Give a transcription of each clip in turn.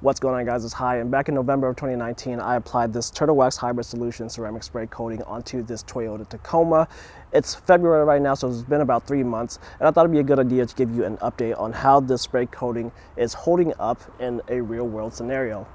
What's going on, guys? It's Hi, and back in November of 2019 I applied this Turtle Wax Hybrid Solution ceramic spray coating onto this Toyota Tacoma. It's February right now, so it's been about 3 months, and I thought it'd be a good idea to give you an update on how this spray coating is holding up in a real world scenario.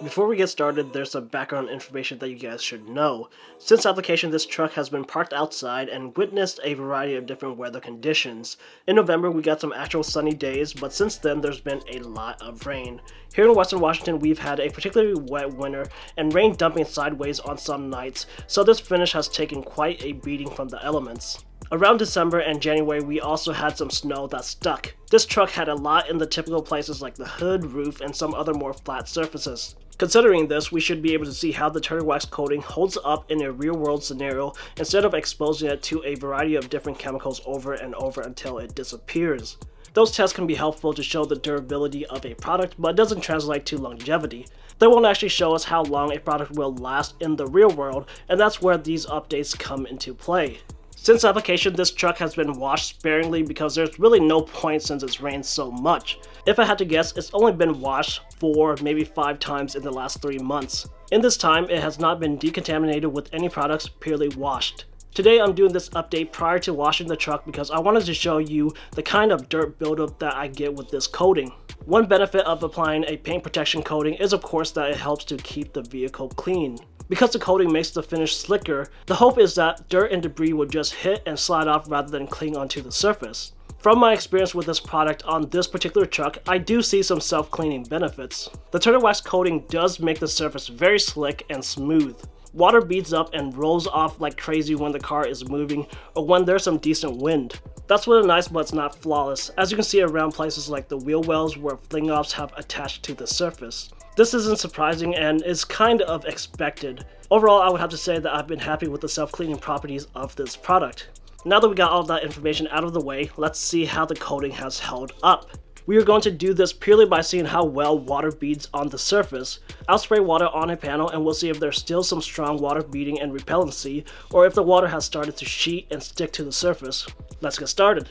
Before we get started, there's some background information that you guys should know. Since application, this truck has been parked outside and witnessed a variety of different weather conditions. In November, we got some actual sunny days, but since then, there's been a lot of rain. Here in Western Washington, we've had a particularly wet winter and rain dumping sideways on some nights, so this finish has taken quite a beating from the elements. Around December and January, we also had some snow that stuck. This truck had a lot in the typical places like the hood, roof, and some other more flat surfaces. Considering this, we should be able to see how the Turtle Wax coating holds up in a real-world scenario instead of exposing it to a variety of different chemicals over and over until it disappears. Those tests can be helpful to show the durability of a product, but it doesn't translate to longevity. They won't actually show us how long a product will last in the real world, and that's where these updates come into play. Since application, this truck has been washed sparingly because there's really no point since it's rained so much. If I had to guess, it's only been washed 4, maybe 5 times in the last 3 months. In this time, it has not been decontaminated with any products, purely washed. Today I'm doing this update prior to washing the truck because I wanted to show you the kind of dirt buildup that I get with this coating. One benefit of applying a paint protection coating is of course that it helps to keep the vehicle clean. Because the coating makes the finish slicker, the hope is that dirt and debris will just hit and slide off rather than cling onto the surface. From my experience with this product on this particular truck, I do see some self-cleaning benefits. The Turtle Wax coating does make the surface very slick and smooth. Water beads up and rolls off like crazy when the car is moving or when there's some decent wind. That's really nice, but it's not flawless, as you can see around places like the wheel wells where fling-offs have attached to the surface. This isn't surprising and is kind of expected. Overall, I would have to say that I've been happy with the self-cleaning properties of this product. Now that we got all of that information out of the way, let's see how the coating has held up. We are going to do this purely by seeing how well water beads on the surface. I'll spray water on a panel and we'll see if there's still some strong water beading and repellency, or if the water has started to sheet and stick to the surface. Let's get started.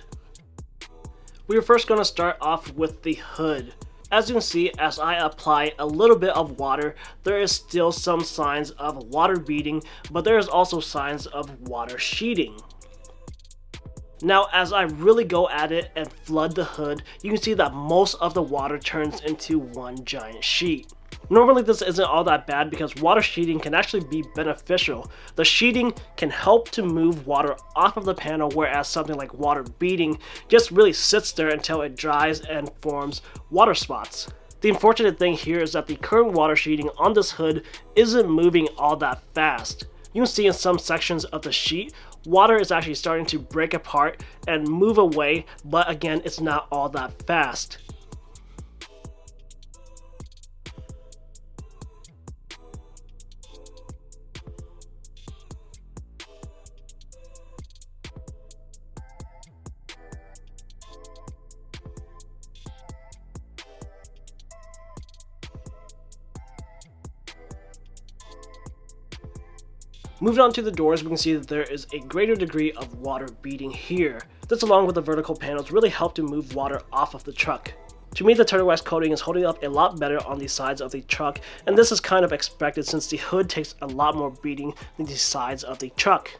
We are first going to start off with the hood. As you can see, as I apply a little bit of water, there is still some signs of water beading, but there is also signs of water sheeting. Now, as I really go at it and flood the hood, you can see that most of the water turns into one giant sheet. Normally this isn't all that bad because water sheeting can actually be beneficial. The sheeting can help to move water off of the panel, whereas something like water beading just really sits there until it dries and forms water spots. The unfortunate thing here is that the current water sheeting on this hood isn't moving all that fast. You can see in some sections of the sheet, water is actually starting to break apart and move away, but again, it's not all that fast. Moving on to the doors, we can see that there is a greater degree of water beading here. This, along with the vertical panels, really help to move water off of the truck. To me, the Turtle Wax coating is holding up a lot better on the sides of the truck, and this is kind of expected since the hood takes a lot more beating than the sides of the truck.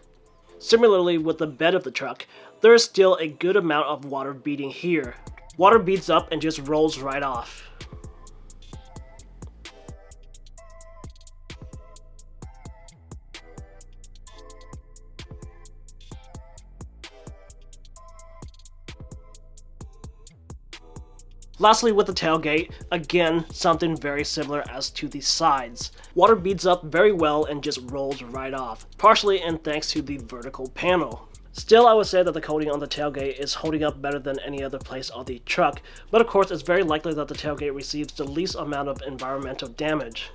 Similarly, with the bed of the truck, there is still a good amount of water beading here. Water beads up and just rolls right off. Lastly, with the tailgate, again, something very similar as to the sides. Water beads up very well and just rolls right off, partially and thanks to the vertical panel. Still, I would say that the coating on the tailgate is holding up better than any other place on the truck, but of course it's very likely that the tailgate receives the least amount of environmental damage.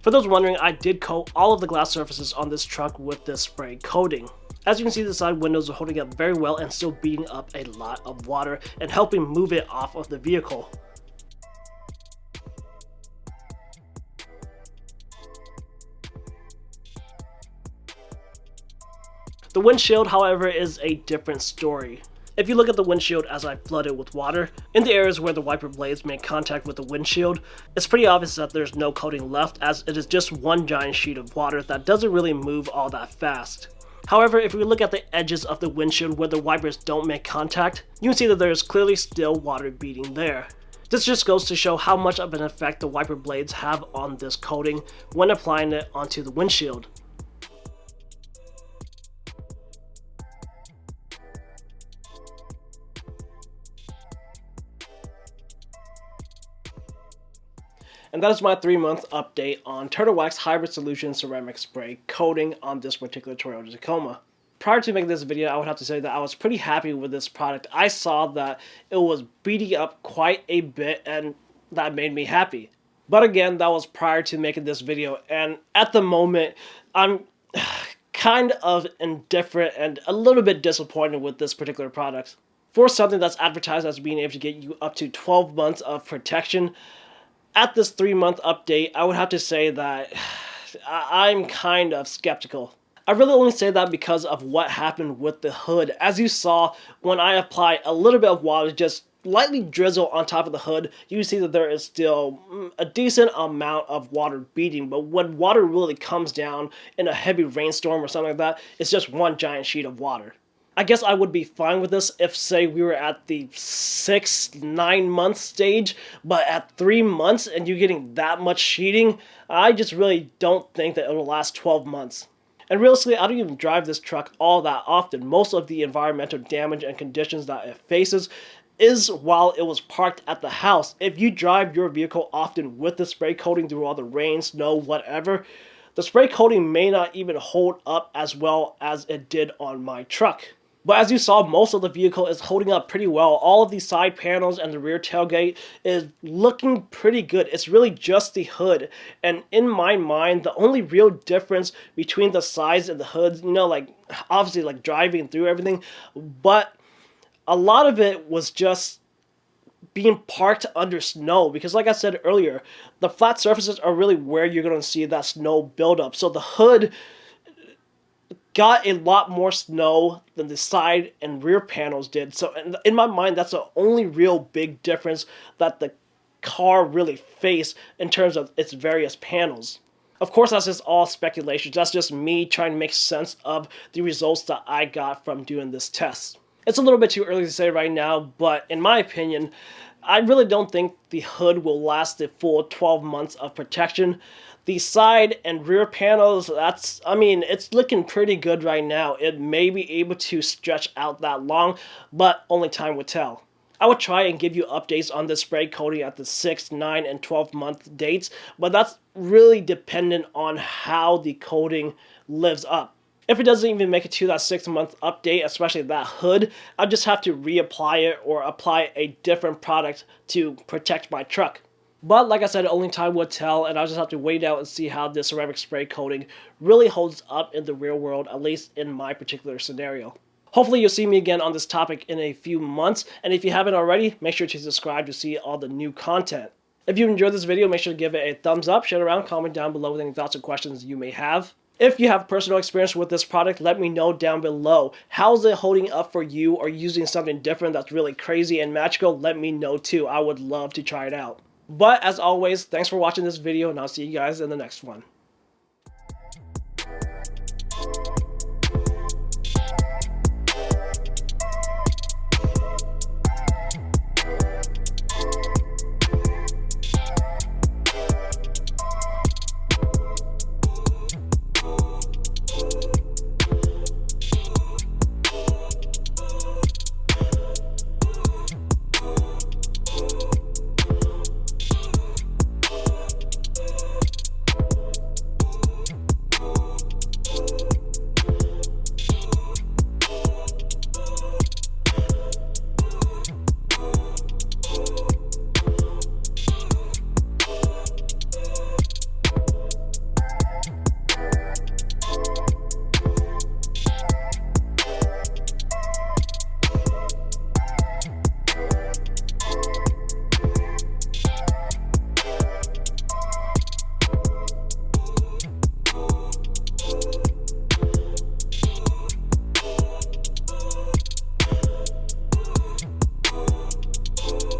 For those wondering, I did coat all of the glass surfaces on this truck with this spray coating. As you can see, the side windows are holding up very well and still beating up a lot of water and helping move it off of the vehicle. The windshield, however, is a different story. If you look at the windshield as I flood it with water, in the areas where the wiper blades make contact with the windshield, it's pretty obvious that there's no coating left, as it is just one giant sheet of water that doesn't really move all that fast. However, if we look at the edges of the windshield where the wipers don't make contact, you can see that there is clearly still water beading there. This just goes to show how much of an effect the wiper blades have on this coating when applying it onto the windshield. And that is my 3-month update on Turtle Wax Hybrid Solution Ceramic Spray coating on this particular Toyota Tacoma. Prior to making this video, I would have to say that I was pretty happy with this product. I saw that it was beating up quite a bit, and that made me happy. But again, that was prior to making this video, and at the moment, I'm kind of indifferent and a little bit disappointed with this particular product. For something that's advertised as being able to get you up to 12 months of protection, at this 3-month update, I would have to say that I'm kind of skeptical. I really only say that because of what happened with the hood. As you saw, when I apply a little bit of water, just lightly drizzle on top of the hood, you see that there is still a decent amount of water beading. But when water really comes down in a heavy rainstorm or something like that, it's just one giant sheet of water. I guess I would be fine with this if, say, we were at the 6-9 month stage, but at 3 months and you're getting that much sheeting, I just really don't think that it will last 12 months. And realistically, I don't even drive this truck all that often. Most of the environmental damage and conditions that it faces is while it was parked at the house. If you drive your vehicle often with the spray coating through all the rain, snow, whatever, the spray coating may not even hold up as well as it did on my truck. But as you saw, most of the vehicle is holding up pretty well. All of the side panels and the rear tailgate is looking pretty good. It's really just the hood. And in my mind, the only real difference between the sides and the hoods, like obviously like driving through everything, but a lot of it was just being parked under snow, because like I said earlier, the flat surfaces are really where you're going to see that snow buildup. So the hood got a lot more snow than the side and rear panels did. So in my mind, that's the only real big difference that the car really faced in terms of its various panels. Of course, that's just all speculation. That's just me trying to make sense of the results that I got from doing this test. It's a little bit too early to say right now, but in my opinion, I really don't think the hood will last the full 12 months of protection. The side and rear panels, it's looking pretty good right now. It may be able to stretch out that long, but only time will tell. I would try and give you updates on the spray coating at the 6, 9, and 12 month dates, but that's really dependent on how the coating lives up. If it doesn't even make it to that 6-month update, especially that hood, I'll just have to reapply it or apply a different product to protect my truck. But like I said, only time will tell, and I'll just have to wait out and see how this ceramic spray coating really holds up in the real world, at least in my particular scenario. Hopefully you'll see me again on this topic in a few months, and if you haven't already, make sure to subscribe to see all the new content. If you enjoyed this video, make sure to give it a thumbs up, share it around, comment down below with any thoughts or questions you may have. If you have personal experience with this product, let me know down below. How's it holding up for you, or using something different that's really crazy and magical? Let me know too. I would love to try it out. But as always, thanks for watching this video, and I'll see you guys in the next one.